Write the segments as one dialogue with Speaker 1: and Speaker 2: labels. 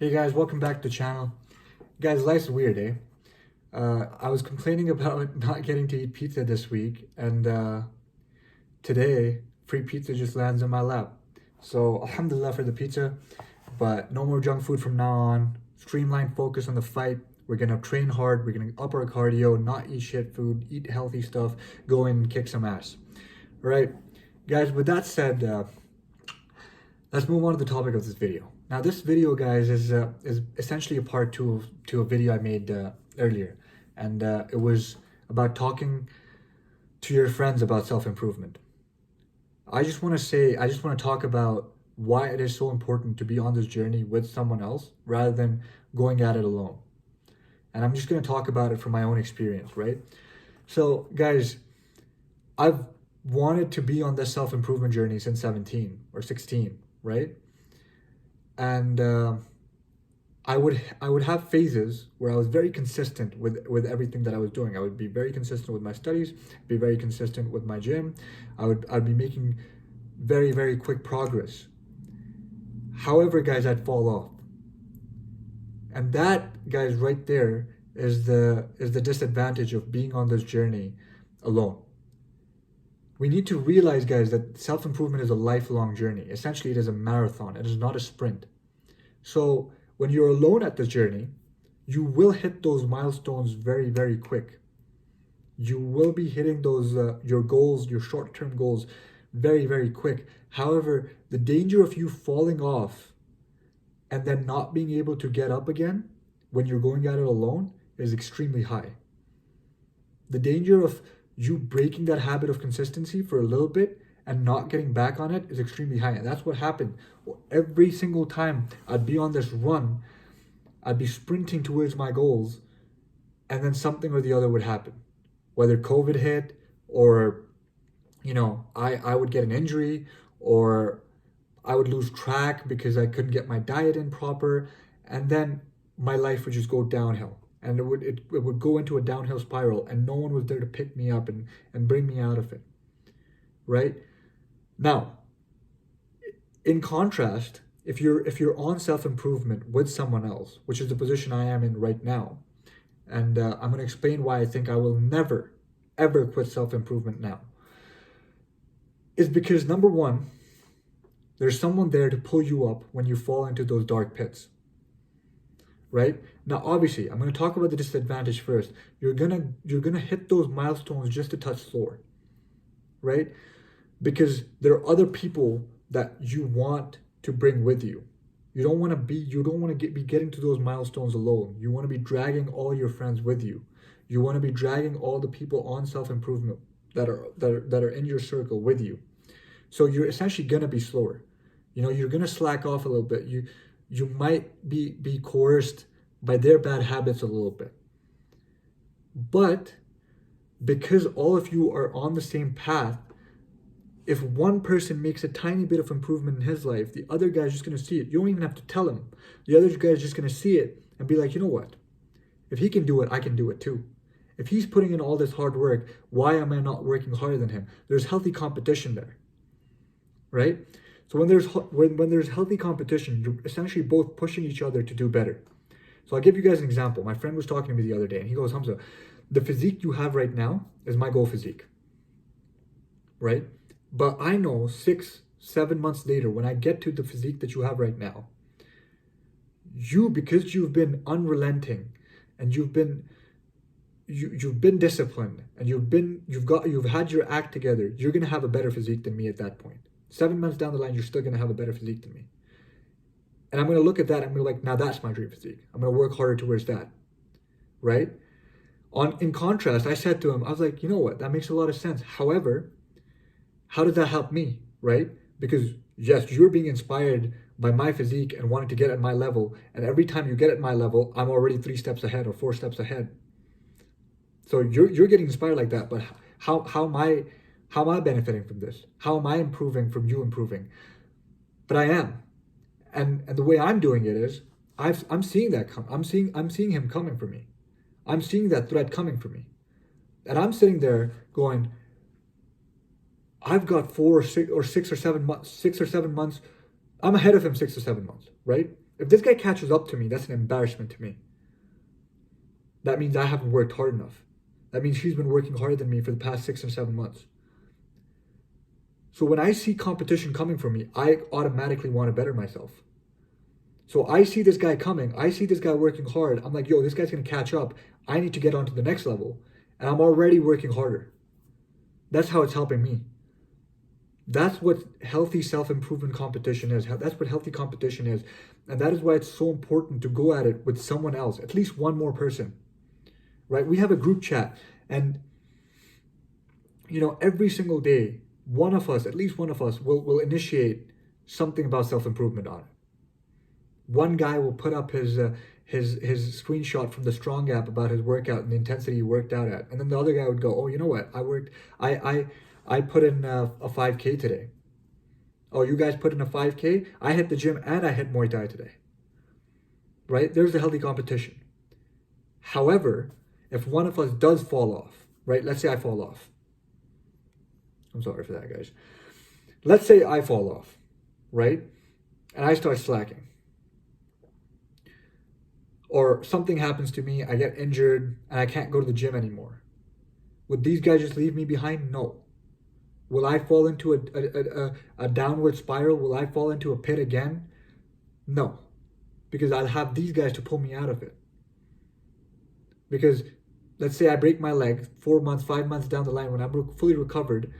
Speaker 1: Hey guys, welcome back to the channel. Guys, life's weird, eh? I was complaining about not getting to eat pizza this week, and today, free pizza just lands in my lap. So, alhamdulillah for the pizza, but no more junk food from now on. Streamline focus on the fight. We're gonna train hard, we're gonna up our cardio, not eat shit food, eat healthy stuff, go in and kick some ass. All right, guys, with that said, let's move on to the topic of this video. Now, this video, guys, is essentially a part two to a video I made earlier, and it was about talking to your friends about self-improvement. I just want to talk about why it is so important to be on this journey with someone else rather than going at it alone. And I'm just going to talk about it from my own experience, right? So, guys, I've wanted to be on this self-improvement journey since 17 or 16, right? And I would have phases where I was very consistent with everything that I was doing. I would be very consistent with my studies, be very consistent with my gym. I'd be making very, very quick progress. However, guys, I'd fall off. And that, guys, right there is the disadvantage of being on this journey alone. We need to realize, guys, that self-improvement is a lifelong journey. Essentially, it is a marathon. It is not a sprint. So when you're alone at this journey, you will hit those milestones very, very quick. You will be hitting those your goals, your short-term goals, very, very quick. However, the danger of you falling off and then not being able to get up again when you're going at it alone is extremely high. The danger of you breaking that habit of consistency for a little bit and not getting back on it is extremely high. And that's what happened. Every single time I'd be on this run, I'd be sprinting towards my goals, and then something or the other would happen. Whether COVID hit, or, I would get an injury, or I would lose track because I couldn't get my diet in proper, and then my life would just go downhill. And it would go into a downhill spiral, and no one was there to pick me up and bring me out of it, right? Now, in contrast, if you're on self-improvement with someone else, which is the position I am in right now, and I'm going to explain why I think I will never, ever quit self-improvement now, is because, number one, there's someone there to pull you up when you fall into those dark pits. Right? Now, obviously, I'm going to talk about the disadvantage first. You're gonna hit those milestones just a touch slower, right? Because there are other people that you want to bring with you. You don't want to be getting to those milestones alone. You want to be dragging all your friends with you. You want to be dragging all the people on self-improvement that are in your circle with you. So you're essentially gonna be slower. You're gonna slack off a little bit. You might be coerced by their bad habits a little bit. But because all of you are on the same path, if one person makes a tiny bit of improvement in his life, the other guy's just going to see it. You don't even have to tell him. The other guy's just going to see it and be like, you know what? If he can do it, I can do it too. If he's putting in all this hard work, why am I not working harder than him? There's healthy competition there, right? So when there's healthy competition, you're essentially both pushing each other to do better. So I'll give you guys an example. My friend was talking to me the other day, and he goes, Hamza, the physique you have right now is my goal physique, right? But I know 6-7 months later, when I get to the physique that you have right now, because you've been unrelenting and you've been disciplined and you've had your act together, you're gonna have a better physique than me at that point. 7 months down the line, you're still going to have a better physique than me. And I'm going to look at that and I'm going to be like, now that's my dream physique. I'm going to work harder towards that, right? In contrast, I said to him, I was like, you know what? That makes a lot of sense. However, how does that help me, right? Because yes, you're being inspired by my physique and wanting to get at my level. And every time you get at my level, I'm already 3 steps ahead or 4 steps ahead. So you're getting inspired like that. But how am I benefiting from this? How am I improving from you improving? But I am. And the way I'm doing it is I'm seeing that I'm seeing him coming for me. I'm seeing that threat coming for me. And I'm sitting there going, I've got 6 or 7 months. I'm ahead of him 6 or 7 months, right? If this guy catches up to me, that's an embarrassment to me. That means I haven't worked hard enough. That means she's been working harder than me for the past 6 or 7 months. So when I see competition coming for me, I automatically want to better myself. So I see this guy coming. I see this guy working hard. I'm like, yo, this guy's going to catch up. I need to get on to the next level. And I'm already working harder. That's how it's helping me. That's what healthy self-improvement competition is. That's what healthy competition is. And that is why it's so important to go at it with someone else, at least one more person, right? We have a group chat, and, every single day, at least one of us will initiate something about self-improvement on it. One guy will put up his screenshot from the Strong app about his workout and the intensity he worked out at. And then the other guy would go, oh, you know what? I put in a 5K today. Oh, you guys put in a 5K? I hit the gym and I hit Muay Thai today. Right? There's the healthy competition. However, if one of us does fall off, right? Let's say I fall off. I'm sorry for that, guys. Let's say I fall off, right? And I start slacking. Or something happens to me, I get injured, and I can't go to the gym anymore. Would these guys just leave me behind? No. Will I fall into a downward spiral? Will I fall into a pit again? No. Because I'll have these guys to pull me out of it. Because let's say I break my leg 4 months, 5 months down the line when I'm fully recovered,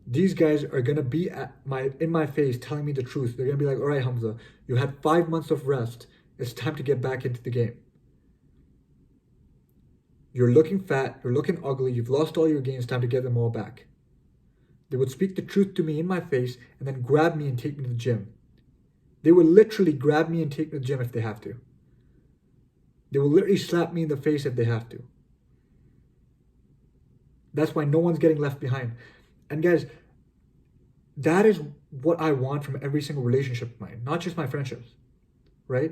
Speaker 1: these guys are going to be in my face telling me the truth. They're going to be like, all right, Hamza, you had 5 months of rest. It's time to get back into the game. You're looking fat, you're looking ugly, you've lost all your gains, time to get them all back. They would speak the truth to me in my face and then grab me and take me to the gym. They will literally grab me and take me to the gym if they have to. They will literally slap me in the face if they have to. That's why no one's getting left behind. And guys, that is what I want from every single relationship of mine, not just my friendships, right?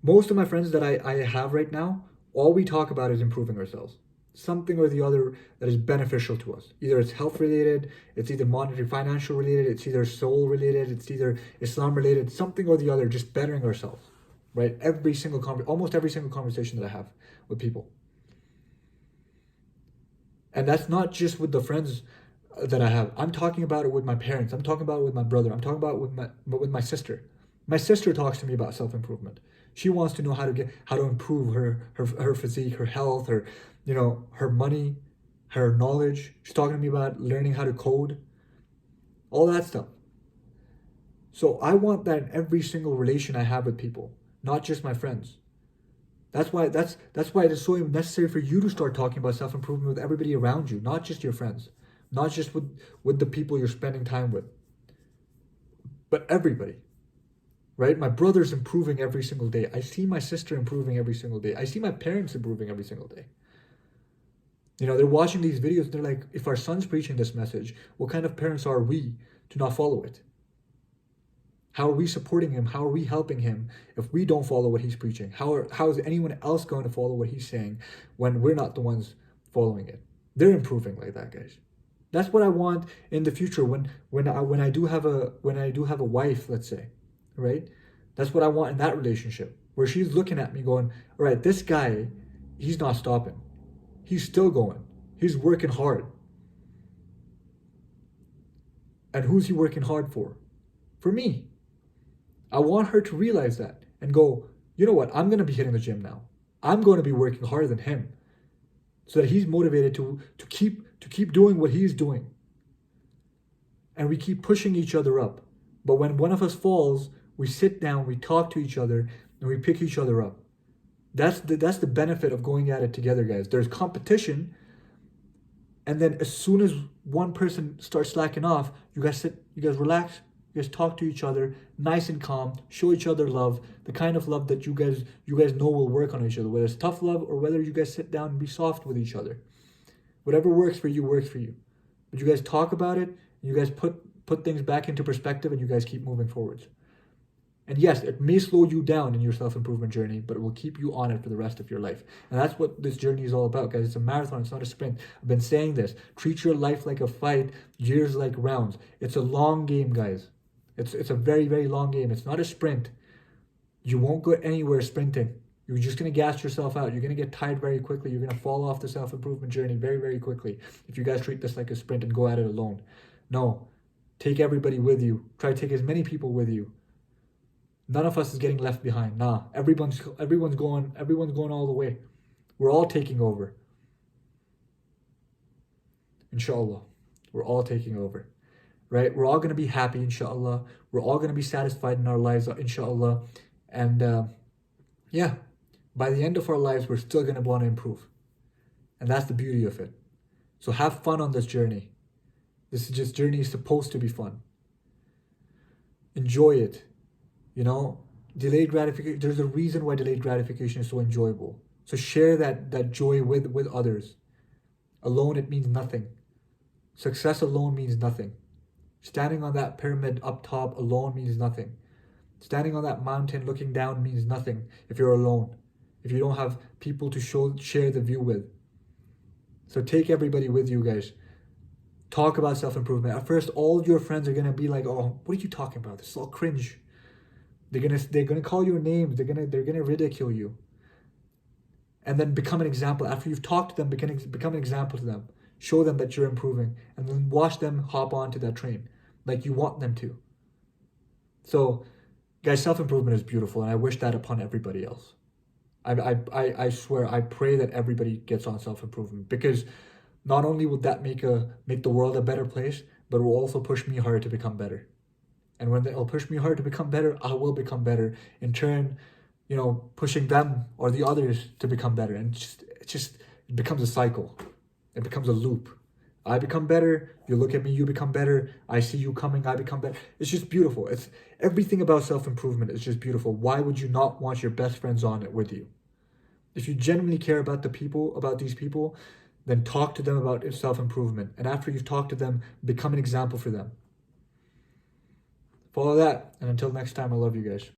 Speaker 1: Most of my friends that I have right now, all we talk about is improving ourselves. Something or the other that is beneficial to us. Either it's health related, it's either monetary, financial related, it's either soul related, it's either Islam related, something or the other, just bettering ourselves, right? Almost every single conversation that I have with people. And that's not just with the friends that I have. I'm talking about it with my parents. I'm talking about it with my brother. I'm talking about it with my sister. My sister talks to me about self-improvement. She wants to know how to improve her physique, her health, her money, her knowledge. She's talking to me about learning how to code, all that stuff. So I want that in every single relation I have with people, not just my friends. That's why it is so necessary for you to start talking about self-improvement with everybody around you, not just your friends, not just with the people you're spending time with, but everybody. Right? My brother's improving every single day. I see my sister improving every single day. I see my parents improving every single day. They're watching these videos and they're like, if our son's preaching this message, what kind of parents are we to not follow it? How are we supporting him? How are we helping him if we don't follow what he's preaching? How is anyone else going to follow what he's saying when we're not the ones following it? They're improving like that, guys. That's what I want in the future when I do have a wife, let's say. Right? That's what I want in that relationship, where she's looking at me going, all right, this guy, he's not stopping. He's still going. He's working hard. And who's he working hard for? For me. I want her to realize that and go, you know what? I'm going to be hitting the gym now. I'm going to be working harder than him so that he's motivated to keep doing what he's doing. And we keep pushing each other up. But when one of us falls, we sit down, we talk to each other, and we pick each other up. That's the benefit of going at it together, guys. There's competition, and then as soon as one person starts slacking off, you guys relax, you guys talk to each other, nice and calm, show each other love, the kind of love that you guys know will work on each other, whether it's tough love or whether you guys sit down and be soft with each other. Whatever works for you, works for you. But you guys talk about it, and you guys put things back into perspective, and you guys keep moving forwards. And yes, it may slow you down in your self-improvement journey, but it will keep you on it for the rest of your life. And that's what this journey is all about, guys. It's a marathon, it's not a sprint. I've been saying this. Treat your life like a fight, years like rounds. It's a long game, guys. It's a very, very long game. It's not a sprint. You won't go anywhere sprinting. You're just going to gas yourself out. You're going to get tired very quickly. You're going to fall off the self-improvement journey very, very quickly if you guys treat this like a sprint and go at it alone. No, take everybody with you. Try to take as many people with you. None of us is getting left behind. Nah, everyone's going all the way. We're all taking over. Inshallah. We're all taking over. Right? We're all going to be happy, inshallah. We're all going to be satisfied in our lives, inshallah. And yeah, by the end of our lives, we're still going to want to improve. And that's the beauty of it. So have fun on this journey. This journey is supposed to be fun. Enjoy it. You know, delayed gratification, there's a reason why delayed gratification is so enjoyable. So share that joy with others. Alone, it means nothing. Success alone means nothing. Standing on that pyramid up top alone means nothing. Standing on that mountain looking down means nothing if you're alone, if you don't have people to share the view with. So take everybody with you, guys. Talk about self-improvement. At first, all your friends are gonna be like, "Oh, what are you talking about? This is all cringe." They're gonna call you names. They're gonna ridicule you. And then become an example. After you've talked to them, become an example to them. Show them that you're improving, and then watch them hop onto that train like you want them to. So, guys, self-improvement is beautiful, and I wish that upon everybody else. I swear, I pray that everybody gets on self-improvement, because not only will that make the world a better place, but it will also push me hard to become better. And when they'll push me hard to become better, I will become better. In turn, you know, pushing them or the others to become better. And it becomes a cycle. It becomes a loop. I become better, you look at me, you become better, I see you coming, I become better. It's just beautiful. It's everything about self-improvement is just beautiful. Why would you not want your best friends on it with you? If you genuinely care about these people, then talk to them about self-improvement. And after you've talked to them, become an example for them. Follow that. And until next time, I love you guys.